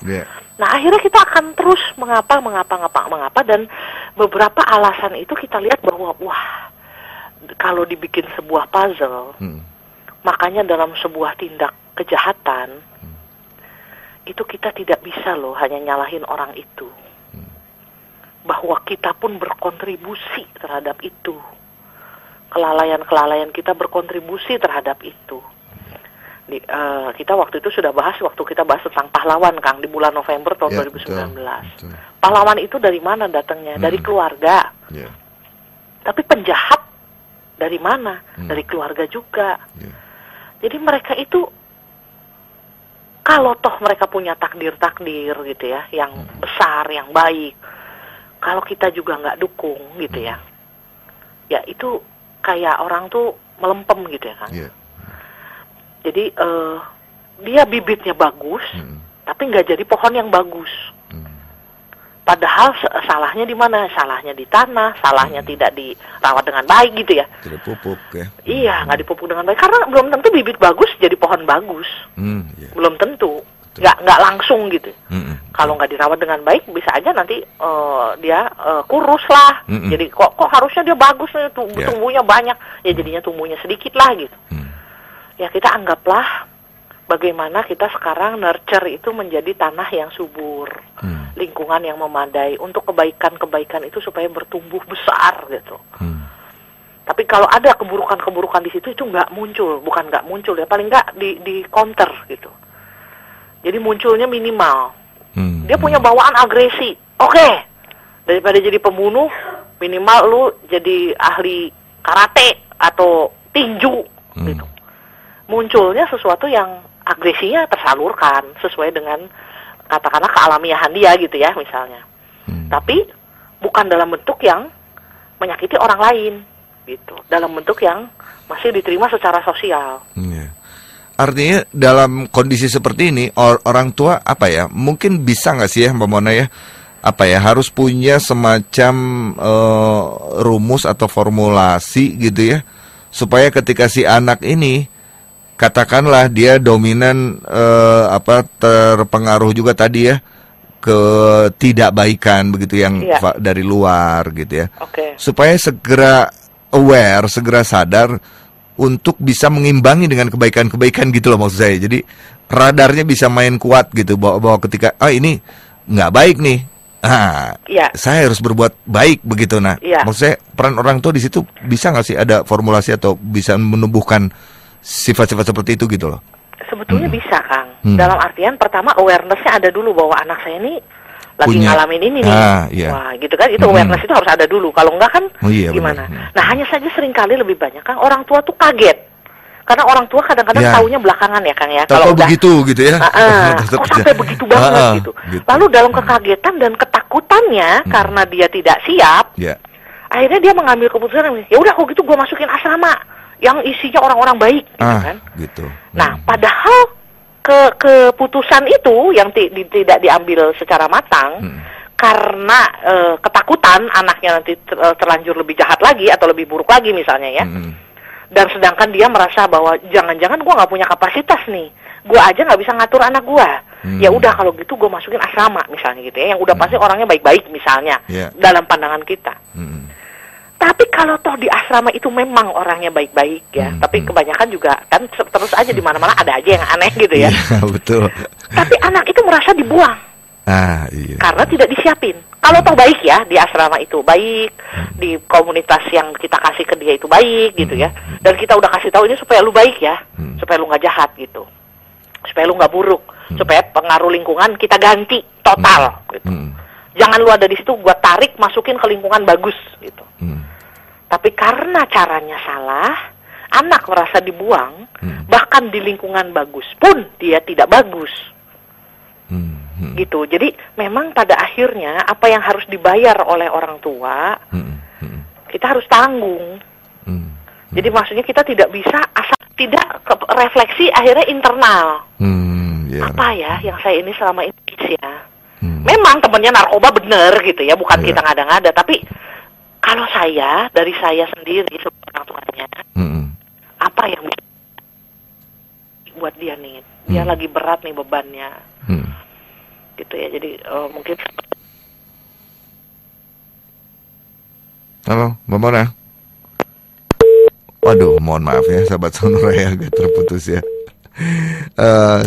Nah, akhirnya kita akan terus mengapa dan beberapa alasan itu kita lihat bahwa kalau dibikin sebuah puzzle, makanya dalam sebuah tindak kejahatan, itu kita tidak bisa loh hanya nyalahin orang itu. Bahwa kita pun berkontribusi terhadap itu. Kelalaian-kelalaian kita berkontribusi terhadap itu. Kita waktu itu sudah bahas, waktu kita bahas tentang pahlawan, Kang, di bulan November tahun 2019. Betul. Pahlawan itu dari mana datangnya? Dari keluarga. Tapi penjahat dari mana? Dari keluarga juga. Jadi mereka itu, kalau toh mereka punya takdir-takdir gitu ya, yang besar, yang baik, kalau kita juga nggak dukung gitu ya, ya itu kayak orang tuh melempem gitu ya, Kang. Jadi dia bibitnya bagus, tapi nggak jadi pohon yang bagus. Padahal salahnya di mana? Salahnya di tanah, salahnya tidak dirawat dengan baik gitu ya. Tidak pupuk ya. Iya, nggak dipupuk dengan baik karena belum tentu bibit bagus jadi pohon bagus. Belum tentu. Nggak langsung gitu. Kalau nggak dirawat dengan baik bisa aja nanti dia kurus lah. Jadi kok harusnya dia bagus nih, tumbuhnya banyak. Ya jadinya tumbuhnya sedikit lah gitu. Ya kita anggaplah bagaimana kita sekarang nurture itu menjadi tanah yang subur, lingkungan yang memadai untuk kebaikan-kebaikan itu supaya bertumbuh besar gitu. Tapi kalau ada keburukan-keburukan di situ itu nggak muncul, bukan nggak muncul ya, paling nggak di counter gitu. Jadi munculnya minimal. Dia punya bawaan agresi, oke. Daripada jadi pembunuh, minimal lu jadi ahli karate atau tinju gitu. Munculnya sesuatu yang agresinya tersalurkan sesuai dengan katakanlah kealamiahan dia gitu ya misalnya. Tapi bukan dalam bentuk yang menyakiti orang lain gitu. Dalam bentuk yang masih diterima secara sosial. Artinya dalam kondisi seperti ini orang tua apa ya? Mungkin bisa nggak sih ya Mbak Mona ya? Apa ya, harus punya semacam rumus atau formulasi gitu ya, supaya ketika si anak ini katakanlah dia dominan terpengaruh juga tadi ya ketidakbaikan begitu yang dari luar gitu ya. Supaya segera aware, segera sadar untuk bisa mengimbangi dengan kebaikan-kebaikan gitu loh maksud saya. Jadi radarnya bisa main kuat gitu bahwa ketika ini nggak baik nih. Saya harus berbuat baik begitu. Nah, maksud saya peran orang tua di situ bisa nggak sih ada formulasi atau bisa menumbuhkan sifat-sifat seperti itu gitu loh? Sebetulnya bisa, Kang. Dalam artian pertama awareness-nya ada dulu bahwa anak saya ini lagi ngalamin ini nih. Wah, gitu kan? Itu awareness itu harus ada dulu. Kalau enggak kan gimana? Benar. Nah, hanya saja seringkali lebih banyak, Kang, orang tua tuh kaget. Karena orang tua kadang-kadang taunya belakangan ya, Kang ya. Kalau begitu gitu ya. Kok sampai begitu banget gitu. Lalu dalam kekagetan dan ketakutannya karena dia tidak siap, akhirnya dia mengambil keputusan, ya udah kok gitu gue masukin asrama yang isinya orang-orang baik gitu kan. Gitu. Nah, padahal keputusan itu yang tidak diambil secara matang karena ketakutan anaknya nanti terlanjur lebih jahat lagi atau lebih buruk lagi misalnya ya. Dan sedangkan dia merasa bahwa jangan-jangan gue nggak punya kapasitas nih, gue aja nggak bisa ngatur anak gue. Ya udah kalau gitu gue masukin asrama misalnya gitu ya, yang udah pasti orangnya baik-baik misalnya dalam pandangan kita. Tapi kalau toh di asrama itu memang orangnya baik-baik ya, tapi kebanyakan juga kan terus aja di mana-mana ada aja yang aneh gitu ya. Betul. Tapi anak itu merasa dibuang. Karena tidak disiapin. Kalau toh baik ya di asrama itu baik, di komunitas yang kita kasih ke dia itu baik gitu ya. Dan kita udah kasih tahu ini supaya lu baik ya, supaya lu nggak jahat gitu, supaya lu nggak buruk, supaya pengaruh lingkungan kita ganti total gitu. Jangan lu ada di situ, gua tarik masukin ke lingkungan bagus gitu. Tapi karena caranya salah, anak merasa dibuang, bahkan di lingkungan bagus pun dia tidak bagus. Gitu. Jadi memang pada akhirnya apa yang harus dibayar oleh orang tua, kita harus tanggung. Jadi maksudnya kita tidak bisa asal tidak refleksi akhirnya internal. Apa ya yang saya ini selama ini ya. Memang temennya narkoba bener gitu ya, bukan kita ngada-ngada, tapi kalau saya, dari saya sendiri sebagai orang tuanya, apa yang bisa buat dia nih? Dia lagi berat nih bebannya. Gitu ya, jadi mungkin. Halo, Mbak Mona. Waduh, mohon maaf ya, sahabat Sonora ya, agak terputus ya.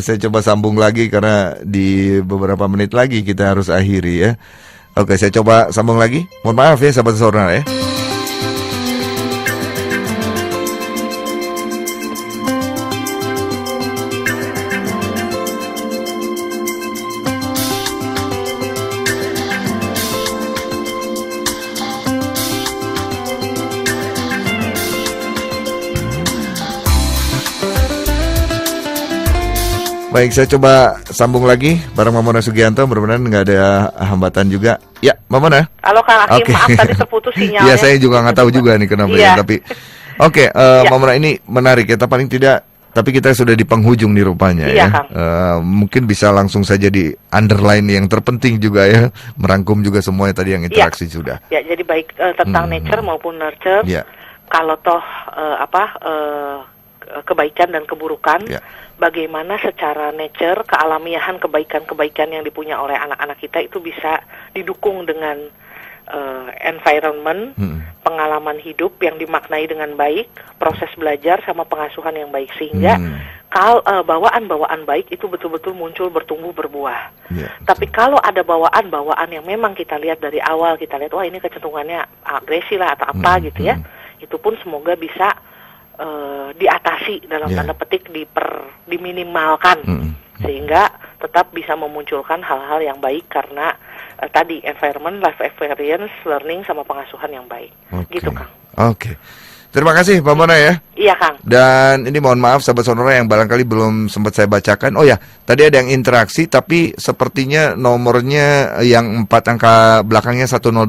Saya coba sambung lagi karena di beberapa menit lagi kita harus akhiri ya. Oke, saya coba sambung lagi. Mohon maaf ya sahabat Sonora ya. Baik, saya coba sambung lagi bareng Mamona Sugianto, mudah-mudahan nggak ada hambatan juga. Ya, Mamona. Halo Kang Akim, maaf tadi terputus sinyalnya. Iya, saya juga nggak tahu juga nih kenapa ya, tapi oke, Mamona ini menarik ya, paling tidak, tapi kita sudah di penghujung nih rupanya ya. Kang. Mungkin bisa langsung saja di underline yang terpenting juga ya, merangkum juga semuanya tadi yang interaksi sudah. Ya, jadi baik tentang nature maupun nurture. Kalau toh kebaikan dan keburukan, bagaimana secara nature, kealamiahan kebaikan-kebaikan yang dipunya oleh anak-anak kita itu bisa didukung dengan environment, pengalaman hidup yang dimaknai dengan baik, proses belajar sama pengasuhan yang baik, sehingga bawaan-bawaan baik itu betul-betul muncul, bertumbuh, berbuah. Tapi kalau ada bawaan-bawaan yang memang kita lihat dari awal, kita lihat wah ini kecenderungannya agresi lah atau apa gitu ya, itu pun semoga bisa diatasi dalam tanda petik, diminimalkan sehingga tetap bisa memunculkan hal-hal yang baik karena tadi environment, life experience, learning sama pengasuhan yang baik. Gitu Kang. Oke. Terima kasih Mbak Mona ya. Iya Kang. Dan ini mohon maaf sahabat Sonora yang barangkali belum sempat saya bacakan. Oh ya, tadi ada yang interaksi tapi sepertinya nomornya yang 4 angka belakangnya 1080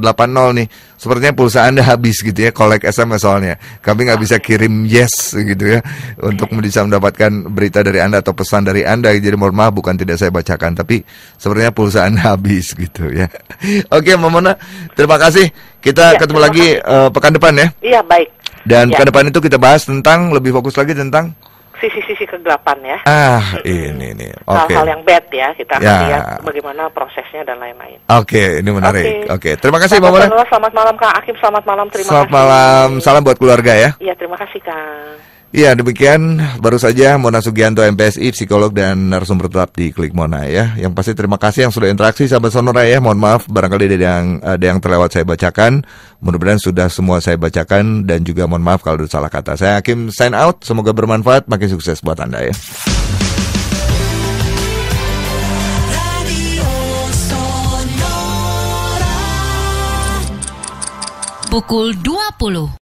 nih. Sepertinya pulsa Anda habis gitu ya, collect SMS soalnya. Kami nggak bisa kirim yes gitu ya untuk bisa mendapatkan berita dari Anda atau pesan dari Anda. Jadi mohon maaf bukan tidak saya bacakan, tapi sepertinya pulsa Anda habis gitu ya. Oke Mbak Mona, terima kasih. Kita ketemu lagi pekan depan ya. Iya, baik. Dan pekan depan itu kita bahas tentang, lebih fokus lagi tentang sisi-sisi kegelapan ya. Ini nih. Hal-hal yang bad ya, kita akan lihat bagaimana prosesnya dan lain-lain. Oke, ini menarik. Oke, terima kasih Mbak Mona. Selamat malam Kang Akim, selamat malam, terima kasih. Selamat malam, salam buat keluarga ya. Iya, terima kasih Kang. Iya, demikian baru saja Mona Sugianto MPSI, psikolog dan narasumber tetap di Klik Mona ya. Yang pasti terima kasih yang sudah interaksi sahabat Sonora ya. Mohon maaf barangkali ada yang terlewat saya bacakan. Mudah-mudahan sudah semua saya bacakan dan juga mohon maaf kalau ada salah kata. Saya Hakim sign out, semoga bermanfaat, makin sukses buat Anda ya. Pukul 20.